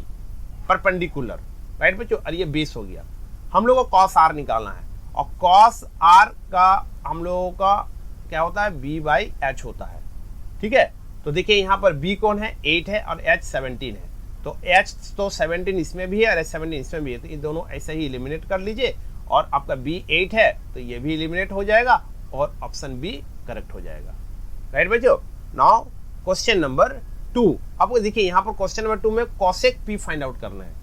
A: परपेंडिकुलर, राइट बच्चों। और ये बेस हो गया, हम लोगों को cos r निकालना है और cos r का हम लोगों का क्या होता है, b बाई h होता है, ठीक है। तो देखिए यहाँ पर b कौन है, 8 है और h 17 है। तो h तो 17 इसमें भी है और h 17 इसमें भी है, तो ये दोनों ऐसे ही एलिमिनेट कर लीजिए। और आपका b 8 है तो ये भी एलिमिनेट हो जाएगा और ऑप्शन b करेक्ट हो जाएगा, राइट बच्चों। Now question number 2। आपको देखिए यहाँ पर क्वेश्चन नंबर 2 में cosec p फाइंड आउट करना है।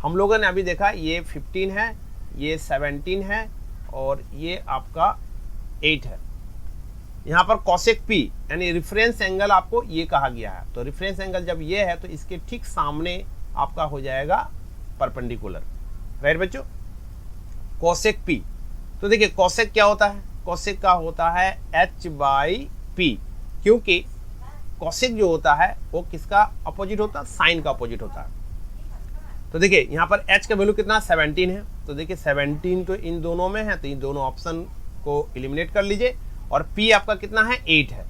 A: हम लोगों ने अभी देखा ये 15 है, ये 17 है और ये आपका 8 है। यहाँ पर cosec p यानी रेफरेंस एंगल आपको ये कहा गया है। तो रेफरेंस एंगल जब ये है तो इसके ठीक सामने आपका हो जाएगा परपेंडिकुलर, राइट बच्चों, cosec p। तो देखिए cosec क्या होता है, cosec का होता है h बाई p, क्योंकि cosec जो होता है वो किसका अपोजिट होता है, साइन का अपोजिट होता है। तो देखिए यहाँ पर h का वैल्यू कितना 17 है। तो देखिए 17 तो इन दोनों में है, तो इन दोनों ऑप्शन को एलिमिनेट कर लीजिए। और p आपका कितना है, 8 है,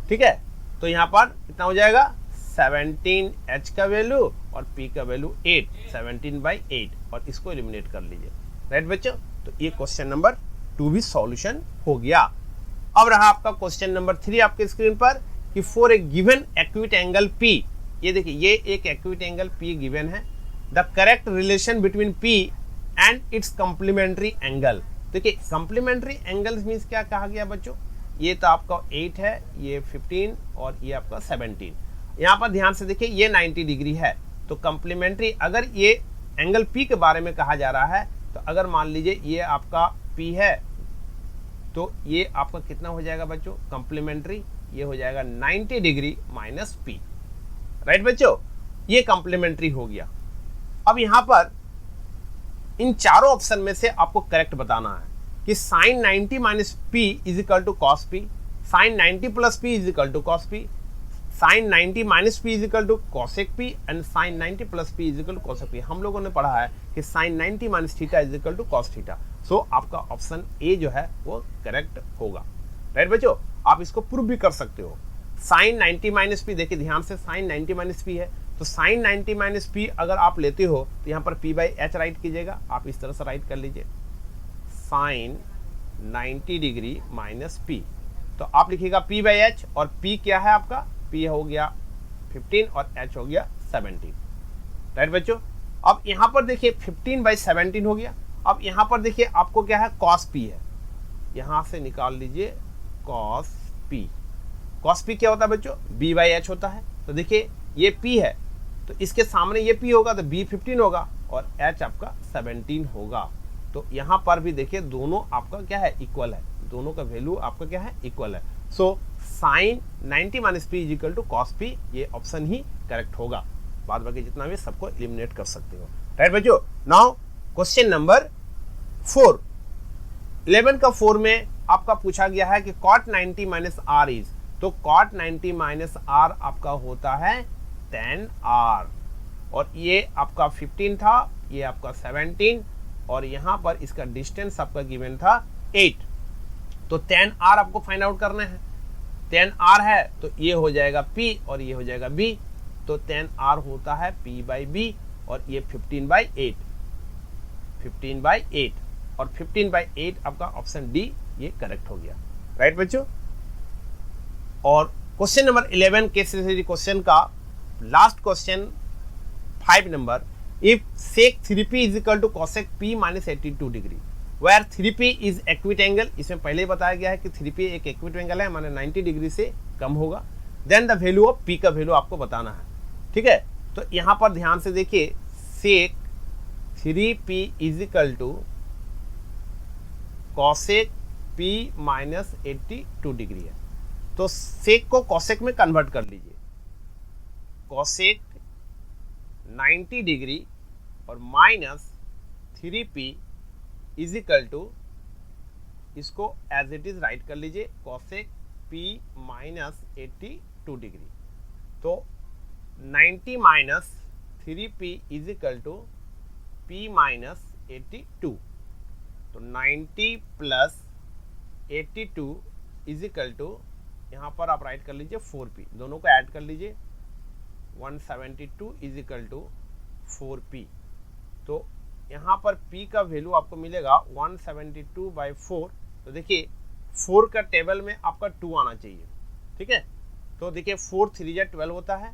A: ठीक है। तो यहाँ पर कितना हो जाएगा 17 h का वैल्यू और p का वैल्यू 8, 17 बाई 8 और इसको एलिमिनेट कर लीजिए, राइट बच्चों। तो ये क्वेश्चन नंबर 2 भी सॉल्यूशन हो गया। अब रहा आपका क्वेश्चन नंबर 3 आपके स्क्रीन पर कि for A given acute angle p, ये देखिए ये एक एक्यूट एंगल p गिवन है, the correct relation between p and its complementary angle. देखिए कॉम्प्लीमेंट्री एंगल मीन्स क्या कहा गया बच्चों, ये तो आपका 8 है, ये 15 और ये आपका 17। यहाँ पर ध्यान से देखिए ये 90 डिग्री है। तो कॉम्प्लीमेंट्री अगर ये एंगल p के बारे में कहा जा रहा है, तो अगर मान लीजिए ये आपका p है तो ये आपका कितना हो जाएगा बच्चों, कॉम्प्लीमेंट्री ये हो जाएगा 90 डिग्री माइनस p, राइट बच्चों। ये कॉम्प्लीमेंट्री हो गया। अब यहाँ पर इन चारों ऑप्शन में से आपको करेक्ट बताना है कि sine 90 minus P is equal to cos P, sine 90 plus P is equal to cos P, sine 90 minus P is equal to cosec P and sine 90 plus P is equal to cosec P. हम लोगों ने पढ़ा है कि sine 90 minus theta is equal to cos theta. So आपका option ए जो है वो करेक्ट होगा, राइट बच्चों। आप इसको प्रूव भी कर सकते हो। साइन 90 माइनस पी, देखिए ध्यान से, साइन 90 माइनस पी है तो साइन 90 माइनस पी अगर आप लेते हो तो यहाँ पर पी बाई एच राइट कीजिएगा। आप इस तरह से राइट कर लीजिए साइन 90 डिग्री माइनस पी, तो आप लिखिएगा पी बाई एच और पी क्या है आपका, पी हो गया 15 और एच हो गया 17, राइट बच्चों। अब यहाँ पर देखिए 15 बाई 17 हो गया। अब यहाँ पर देखिए आपको क्या है, कॉस पी है, यहाँ से निकाल लीजिए कॉस पी। कॉस पी क्या होता है बच्चों, बी बाई एच होता है। तो देखिए ये पी है तो इसके सामने ये पी होगा तो बी 15 होगा और एच आपका 17 होगा। तो यहाँ पर भी देखिए दोनों आपका क्या है, इक्वल है, दोनों का वैल्यू आपका क्या है, इक्वल है। So sine 90 minus P is equal to cos P, ये ऑप्शन ही करेक्ट होगा। बाद बाकी जितना भी सबको एलिमिनेट कर सकते हो, राइट बच्चों। नाउ क्वेश्चन नंबर 4, 11 का 4 में आपका पूछा गया है कि cot 90 माइनस आर इज, तो cot 90 माइनस आर आपका होता है tan r और ये आपका 15 था, ये आपका 17 और यहाँ पर इसका डिस्टेंस आपका गिवन था 8। तो tan r आपको फाइंड आउट करना है। tan r है तो ये हो जाएगा p और ये हो जाएगा b, तो tan r होता है p बाई b और ये 15 बाई 8, 15 बाई 8 और 15 बाई 8 आपका ऑप्शन डी ये करेक्ट हो गया, राइट बच्चों। और क्वेश्चन नंबर 11 के क्वेश्चन का last question 5 number, if sec 3p is equal to cosec p minus 82 degree where 3p is acute angle, इसमें पहले ही बताया गया है कि 3p एक एक्विट एंगल है, माने 90 डिग्री से कम होगा। Then the value of p का वैल्यू आपको बताना है, ठीक है। तो यहाँ पर ध्यान से देखिए, sec 3p is equal to cosec p minus 82 degree है। तो सेक को कॉसेक में कन्वर्ट कर लीजिए, कॉसेक 90 डिग्री और minus 3p is equal to, इसको एज इट इज राइट कर लीजिए, कॉसेक p माइनस 82 डिग्री। तो 90 minus 3p is equal to p minus 82। तो 90 प्लस 82 इज इक्वल टू, यहाँ पर आप राइट कर लीजिए 4p, दोनों को ऐड कर लीजिए, 172 इज इक्वल टू 4p। तो यहाँ पर p का वैल्यू आपको मिलेगा 172 बाई 4। तो देखिए 4 का टेबल में आपका 2 आना चाहिए, ठीक है। तो देखिए 4 3 जा 12 होता है,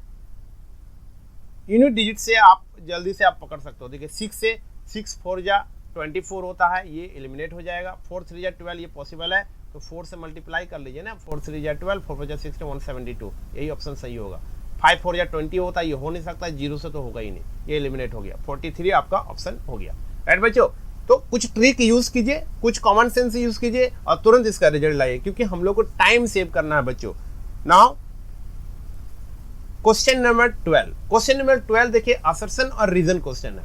A: यूनिट डिजिट से आप जल्दी से आप पकड़ सकते हो। देखिए 6 से 6 4 जा 24 होता है, ये एलिमिनेट हो जाएगा। 4 3 जा 12 ये पॉसिबल है, तो 4 से मल्टीप्लाई कर लीजिए ना, 4 3 जा 12, 4 4 जा 16, 172, यही ऑप्शन सही होगा। 5 4 जा 20 होता है, ये हो नहीं सकता, 0 से तो होगा ही नहीं, ये एलिमिनेट हो गया। 43 आपका ऑप्शन हो गया, राइट बच्चों। तो कुछ ट्रिक यूज कीजिए, कुछ कॉमन सेंस यूज कीजिए और तुरंत इसका रिजल्ट लाइए, क्योंकि हम लोग को टाइम सेव करना है बच्चों। Now question number 12, question number 12 देखिए असर्शन और रीजन क्वेश्चन है।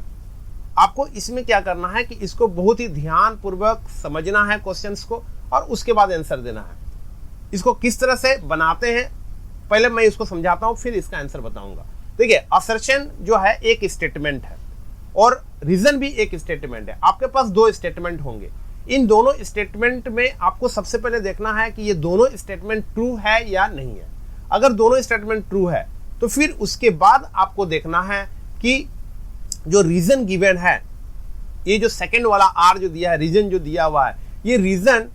A: आपको इसमें क्या करना है कि इसको बहुत ही ध्यान पूर्वक समझना है क्वेश्चंस को, और उसके बाद आंसर देना है। इसको किस तरह से बनाते हैं पहले मैं इसको समझाता हूं, फिर इसका आंसर बताऊंगा। देखिए असर्शन जो है एक स्टेटमेंट है और रीजन भी एक स्टेटमेंट है। आपके पास 2 स्टेटमेंट होंगे, इन दोनों स्टेटमेंट में आपको सबसे पहले देखना है कि ये दोनों स्टेटमेंट ट्रू है या नहीं है। अगर दोनों स्टेटमेंट ट्रू है तो फिर उसके बाद आपको देखना है कि जो रीजन गिवन है, ये जो सेकंड वाला आर जो दिया है, रीजन जो दिया हुआ है, ये रीजन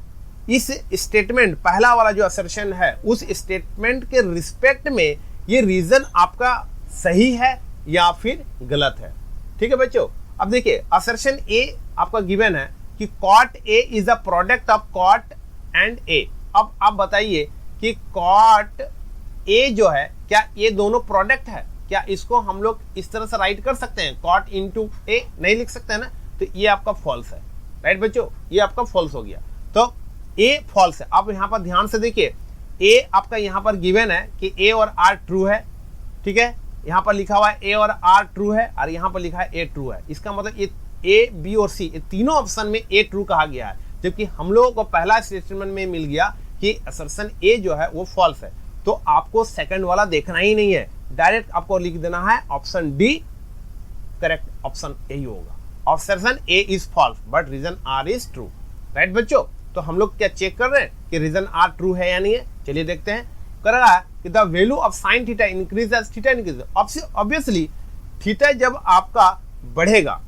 A: इस स्टेटमेंट पहला वाला जो असर्शन है उस स्टेटमेंट के रिस्पेक्ट में ये रीजन आपका सही है या फिर गलत है, ठीक है बच्चों। अब देखिए असर्शन ए आपका गिवन है कि cot A is a product of cot and A. अब आप बताइए कि कॉट ए जो है, क्या ये दोनों प्रोडक्ट है? क्या इसको हम लोग इस तरह से राइट कर सकते हैं, कॉट इनटू ए? नहीं लिख सकते हैं ना, तो ये आपका फॉल्स है, राइट बच्चों, ये आपका फॉल्स हो गया। तो ए फॉल्स है। अब यहाँ पर ध्यान से देखिए, ए आपका यहाँ पर गिवन है कि ए और आर ट्रू है, ठीक है। यहाँ पर लिखा हुआ है ए और आर ट्रू है, और यहाँ पर लिखा है ए ट्रू है। इसका मतलब ये ए बी और सी ये तीनों ऑप्शन में ए ट्रू कहा गया है, जबकि हम लोगों को पहला स्टेटमेंट में मिल गया कि असर्शन ए जो है वो फॉल्स है। तो आपको सेकंड वाला देखना ही नहीं है, डायरेक्ट आपको लिख देना है ऑप्शन डी करेक्ट ऑप्शन यही होगा। Assertion A is false but reason R is true, right बच्चों। तो हम लोग क्या चेक कर रहे हैं कि रीजन आर ट्रू है या नहीं है, चलिए देखते हैं। कर रहा है कि the value of sine theta increase as theta increase. Obviously theta जब आपका बढ़ेगा,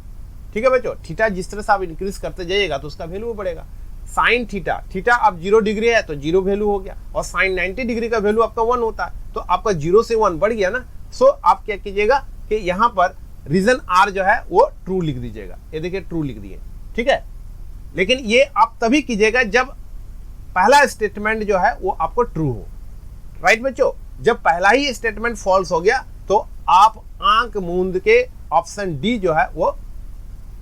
A: ठीक है बच्चों, थीटा जिस तरह से आप इंक्रीज करते जाइएगा तो उसका वैल्यू बढ़ेगा। साइन थीटा, थीटा अब 0 डिग्री है तो 0 वैल्यू हो गया, और साइन 90 डिग्री का वैल्यू आपका 1 होता है, तो आपका 0 से 1 बढ़ गया ना। सो आप क्या कीजिएगा कि यहाँ पर रीजन आर जो है वो ट्रू लिख दीजिएगा। ये देखिए ट्रू लिख दिए, ठीक है। लेकिन ये आप तभी कीजिएगा जब पहला स्टेटमेंट जो है वो आपको ट्रू हो, राइट बच्चों। जब पहला ही स्टेटमेंट फॉल्स हो गया तो आप आंख मूंद के ऑप्शन डी जो है वो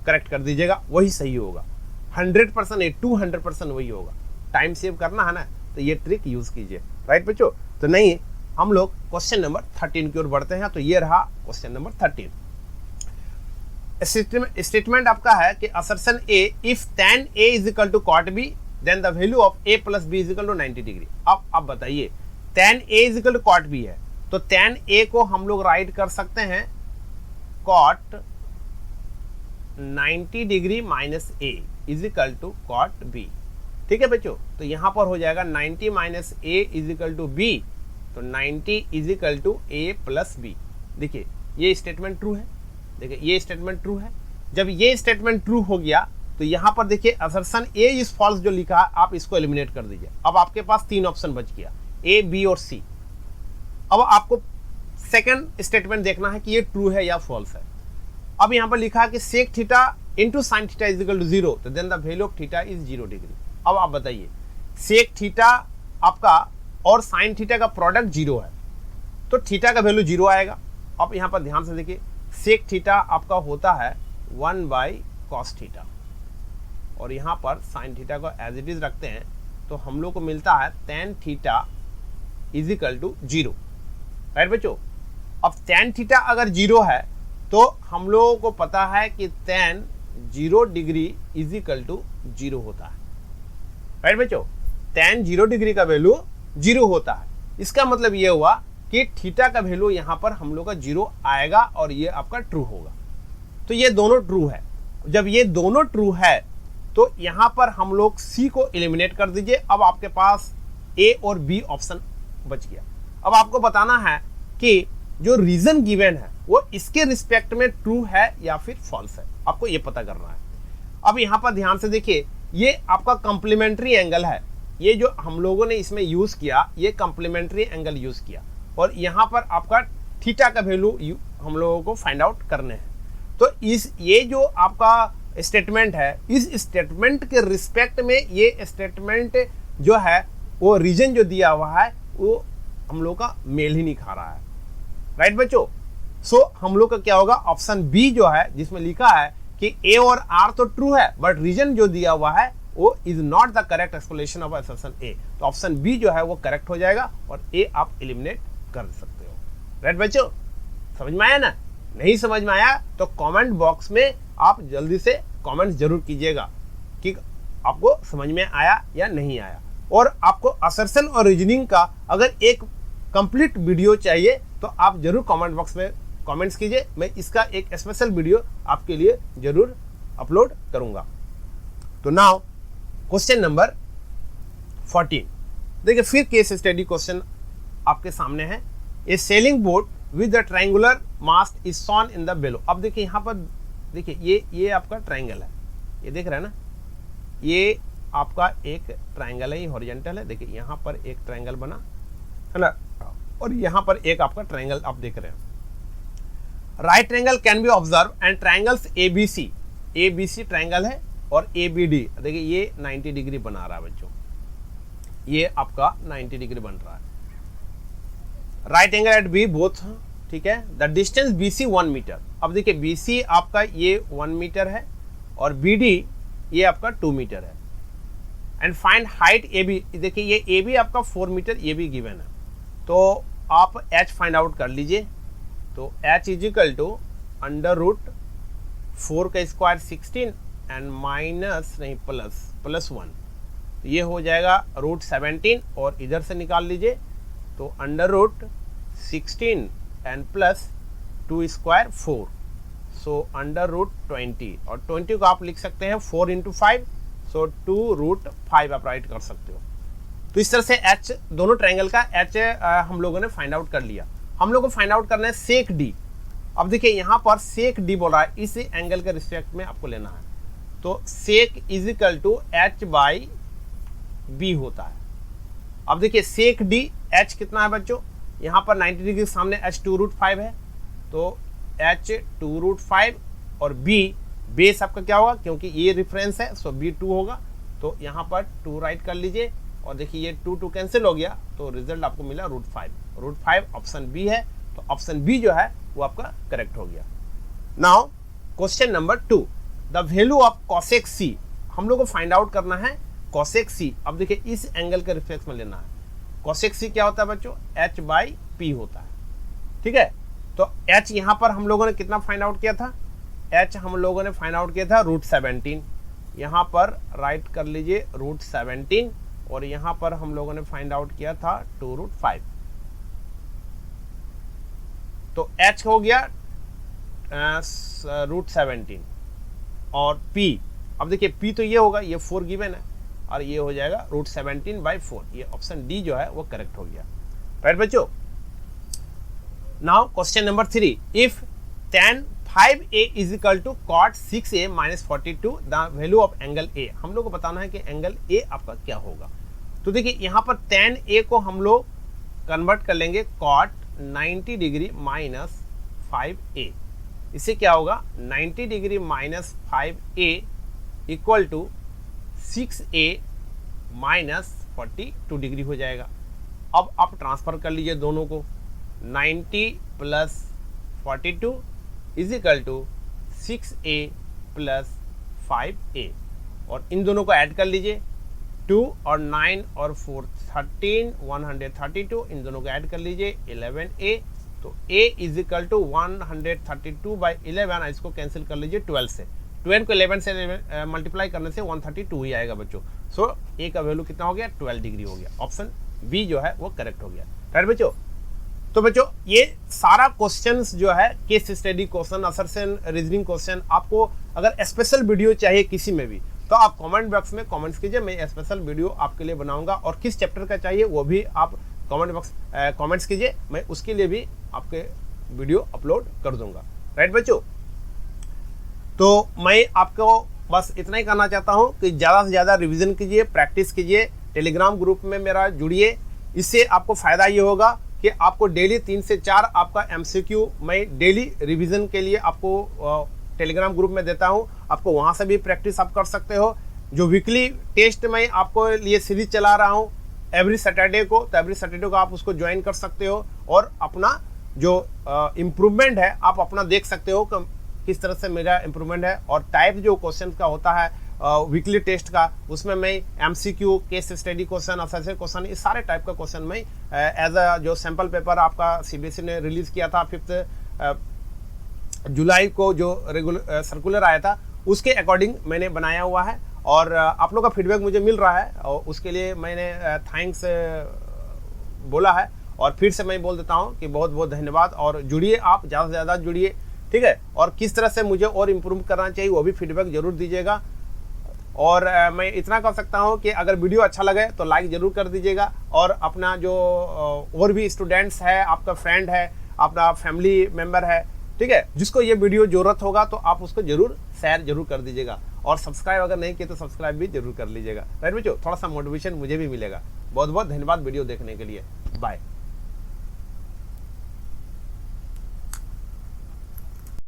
A: करेक्ट कर दीजिएगा, वही सही होगा। 100% 200% वही होगा। टाइम सेव करना है ना, तो ये ट्रिक यूज कीजिए, राइट बच्चों। तो नहीं, हम लोग क्वेश्चन नंबर 13 की ओर बढ़ते हैं। तो ये रहा क्वेश्चन नंबर 13। स्टेटमेंट आपका है कि assertion A, if tan a is equal to cot b then the value of a plus b is equal to 90 degree. अब आप बताइए tan a is equal to cot b है, तो tan a को हम लोग राइट कर सकते हैं cot 90 degree minus a is equal to cot b, ठीक है बच्चों। तो यहां पर हो जाएगा 90 minus a is equal to b, तो 90 is equal to a plus b। देखिए ये स्टेटमेंट ट्रू है, देखिए ये स्टेटमेंट ट्रू है। जब ये स्टेटमेंट ट्रू हो गया तो यहाँ पर देखिए असर्शन ए इज फॉल्स जो लिखा है आप इसको एलिमिनेट कर दीजिए। अब आपके पास 3 ऑप्शन बच गया, ए बी और सी। अब आपको सेकंड स्टेटमेंट देखना है कि ये ट्रू है या फॉल्स है। अब यहाँ पर लिखा है कि sec theta into sine theta is equal to 0, तो then the value of theta is 0 degree. अब आप बताइए सेक थीटा आपका और साइन थीटा का प्रोडक्ट 0 है, तो थीटा का वैल्यू 0 आएगा अब यहाँ पर ध्यान से देखिए, सेक थीटा आपका होता है 1/cos थीटा, और यहाँ पर साइन थीटा को एज इट इज रखते हैं तो हम लोग को मिलता है tan theta is equal to 0। Right बच्चों, अब tan थीटा अगर 0 है तो हम लोगों को पता है कि tan 0 degree is equal to 0 होता है। राइट बच्चों, tan 0 डिग्री का वैल्यू 0 होता है। इसका मतलब ये हुआ कि थीटा का वैल्यू यहाँ पर हम लोग का 0 आएगा और ये आपका ट्रू होगा। तो ये दोनों ट्रू है। जब ये दोनों ट्रू है तो यहाँ पर हम लोग सी को एलिमिनेट कर दीजिए। अब आपके पास ए और बी ऑप्शन बच गया। अब आपको बताना है कि जो रीजन गिवन है वो इसके रिस्पेक्ट में ट्रू है या फिर फॉल्स है, आपको ये पता करना है। अब यहाँ पर ध्यान से देखिए, ये आपका कॉम्प्लीमेंट्री एंगल है। ये जो हम लोगों ने इसमें यूज किया, ये कॉम्प्लीमेंट्री एंगल यूज किया, और यहाँ पर आपका थीटा का वैल्यू हम लोगों को फाइंड आउट करने हैं। तो ये जो आपका स्टेटमेंट है, इस स्टेटमेंट के रिस्पेक्ट में ये स्टेटमेंट जो है वो रीजन जो दिया हुआ है वो हम लोग का मेल ही नहीं खा रहा है। राइट बच्चों, सो हम लोग का क्या होगा, ऑप्शन बी जो है जिसमें लिखा है कि ए और आर तो ट्रू है बट रीजन जो दिया हुआ है वो is not the correct explanation of assertion A. तो ऑप्शन बी जो है वो करेक्ट हो जाएगा और ए आप एलिमिनेट कर सकते हो। राइट बच्चों, समझ में आया ना? नहीं समझ में आया तो कमेंट बॉक्स में आप जल्दी से कमेंट जरूर कीजिएगा कि आपको समझ में आया या नहीं आया। और आपको असर्शन और रीजनिंग का अगर एक कंप्लीट वीडियो चाहिए तो आप जरूर कमेंट बॉक्स में कमेंट्स कीजिए। मैं इसका एक स्पेशल वीडियो आपके लिए जरूर अपलोड करूंगा। तो नाउ क्वेश्चन नंबर 14 देखिए, फिर केस स्टडी क्वेश्चन आपके सामने है। A sailing boat with the triangular mast is shown in the below. अब देखिए यहाँ पर देखिए, ये आपका ट्रायंगल है, ये देख रहे हैं ना, ये आपका एक ट्रायंगल है, ये हॉरिजॉन्टल है। देखिए यहाँ पर एक ट्रायंगल बना है ना, और यहाँ पर एक आपका ट्रायंगल आप देख रहे हैं। Right triangle can be observe and triangles ABC triangle है और ABD देखिए ये 90 डिग्री बना रहा है बच्चों, ये आपका 90 डिग्री बन रहा है। Right angle at B both, ठीक है। The distance BC 1 metre. अब देखिए BC आपका ये 1 मीटर है और BD ये आपका 2 मीटर है। एंड फाइंड हाइट AB, देखिए ये AB आपका 4 मीटर ये भी गिवन है, तो आप H फाइंड आउट कर लीजिए। तो H इज इक्वल टू √4 का स्क्वायर 16 एंड माइनस नहीं प्लस 1, तो ये हो जाएगा √17 और इधर से निकाल लीजिए तो √16 एंड प्लस 2 स्क्वायर 4, सो √20 और 20 को आप लिख सकते हैं 4 × 5, सो 2√5 आप राइट कर सकते हो। तो इस तरह से H दोनों ट्रायंगल का H हम लोगों ने फाइंड आउट कर लिया। हम लोग को फाइंड आउट करना है सेक D। अब देखिए यहाँ पर सेक D बोल रहा है, इस एंगल के रिस्पेक्ट में आपको लेना है। तो सेक इज इक्वल टू H/B होता है। अब देखिए सेक D H कितना है बच्चों, यहाँ पर 90 डिग्री के सामने H 2√5 है, तो H 2√5 और B बेस आपका क्या होगा, क्योंकि ये रेफरेंस है सो B 2 होगा, तो यहाँ पर 2 राइट कर लीजिए और देखिए ये 2 कैंसिल हो गया तो रिजल्ट आपको मिला √5 ऑप्शन बी है। तो ऑप्शन बी जो है वो आपका करेक्ट हो गया। Now question number 2, the value of cosec C। हम लोग को फाइंड आउट करना है cosec C। अब देखिए इस एंगल के रिफ्लेक्स में लेना है। cosec C क्या होता है बच्चों, H/P होता है, ठीक है। तो H यहाँ पर हम लोगों ने कितना फाइंड आउट किया था, H हम लोगों ने फाइंड आउट किया था √17, यहाँ पर राइट कर लीजिए √17 और यहाँ पर हम लोगों ने फाइंड आउट किया था 2√5, तो H हो गया √17 और P, अब देखिए P तो ये होगा, ये 4 गिवन है और ये हो जाएगा √17/4, ये ऑप्शन डी जो है वो करेक्ट हो गया। राइट बच्चों, now question number 3, if tan 5A is equal to cot 6A - 42 the value of angle A। हम लोग को बताना है कि एंगल A आपका क्या होगा। तो देखिए यहाँ पर tan A को हम लोग कन्वर्ट कर लेंगे cot 90 डिग्री - 5A। इससे क्या होगा, 90 degree - 5A equal to 6A - 42 degree हो जाएगा। अब आप ट्रांसफर कर लीजिए दोनों को, 90 + 42 is equal to 6a plus 5a, और इन दोनों को ऐड कर लीजिए। 2 और 9 और 4 13, 132, इन दोनों को ऐड कर लीजिए 11a। तो a इज इक्वल टू 132/11, इसको कैंसिल कर लीजिए 12 से। 12 को 11 से मल्टीप्लाई करने से 132 ही आएगा बच्चों। सो a का वैल्यू कितना हो गया? 12 डिग्री हो गया। ऑप्शन बी जो है वो करेक्ट हो गया। राइट बच्चों? तो बच्चों ये सारा क्वेश्चंस जो है case study question, assertion, reasoning question, आपको अगर स्पेशल वीडियो चाहिए किसी में भी तो आप कमेंट बॉक्स में कमेंट्स कीजिए, मैं स्पेशल वीडियो आपके लिए बनाऊंगा। और किस चैप्टर का चाहिए वो भी आप कमेंट बॉक्स कमेंट्स कीजिए, मैं उसके लिए भी आपके वीडियो अपलोड कर दूंगा। राइट बच्चों? तो मैं आपको बस इतना ही कहना चाहता हूं कि ज़्यादा से ज़्यादा रिवीजन कीजिए, प्रैक्टिस कीजिए, टेलीग्राम ग्रुप में मेरा जुड़िए। इससे आपको फ़ायदा ये होगा कि आपको डेली 3 से 4 आपका MCQ मैं डेली रिवीजन के लिए आपको टेलीग्राम ग्रुप में देता हूं। आपको वहां से भी प्रैक्टिस आप कर सकते हो। जो वीकली टेस्ट मैं आपको लिए सीरीज चला रहा हूं एवरी सैटरडे को, तो एवरी सैटरडे को आप उसको ज्वाइन कर सकते हो और अपना जो इम्प्रूवमेंट है आप अपना देख सकते हो कि किस तरह से मेरा इम्प्रूवमेंट है। और टाइप जो क्वेश्चन का होता है वीकली टेस्ट का, उसमें मैं MCQ, case study question, assertion question, इस सारे टाइप का क्वेश्चन मैं एज अ जो सैम्पल पेपर आपका CBSE ने रिलीज किया था 5 जुलाई को, जो रेगुलर सर्कुलर आया था, उसके अकॉर्डिंग मैंने बनाया हुआ है। और आप लोग का फीडबैक मुझे मिल रहा है और उसके लिए मैंने थैंक्स बोला है। और फिर से मैं बोल देता हूँ कि बहुत बहुत धन्यवाद। और जुड़िए, आप ज़्यादा से ज़्यादा जुड़िए, ठीक है। और किस तरह से मुझे और इम्प्रूव करना चाहिए वो भी फीडबैक जरूर दीजिएगा। और मैं इतना कर सकता हूँ कि अगर वीडियो अच्छा लगे तो लाइक ज़रूर कर दीजिएगा। और अपना जो और भी स्टूडेंट्स है, आपका फ्रेंड है, अपना फैमिली मेम्बर है, ठीक है, जिसको ये वीडियो ज़रूरत होगा तो आप उसको जरूर शेयर जरूर कर दीजिएगा। और सब्सक्राइब अगर नहीं किए तो सब्सक्राइब भी जरूर कर लीजिएगा। राइट बच्चों? थोड़ा सा मोटिवेशन मुझे भी मिलेगा। बहुत बहुत धन्यवाद वीडियो देखने के लिए। बाय।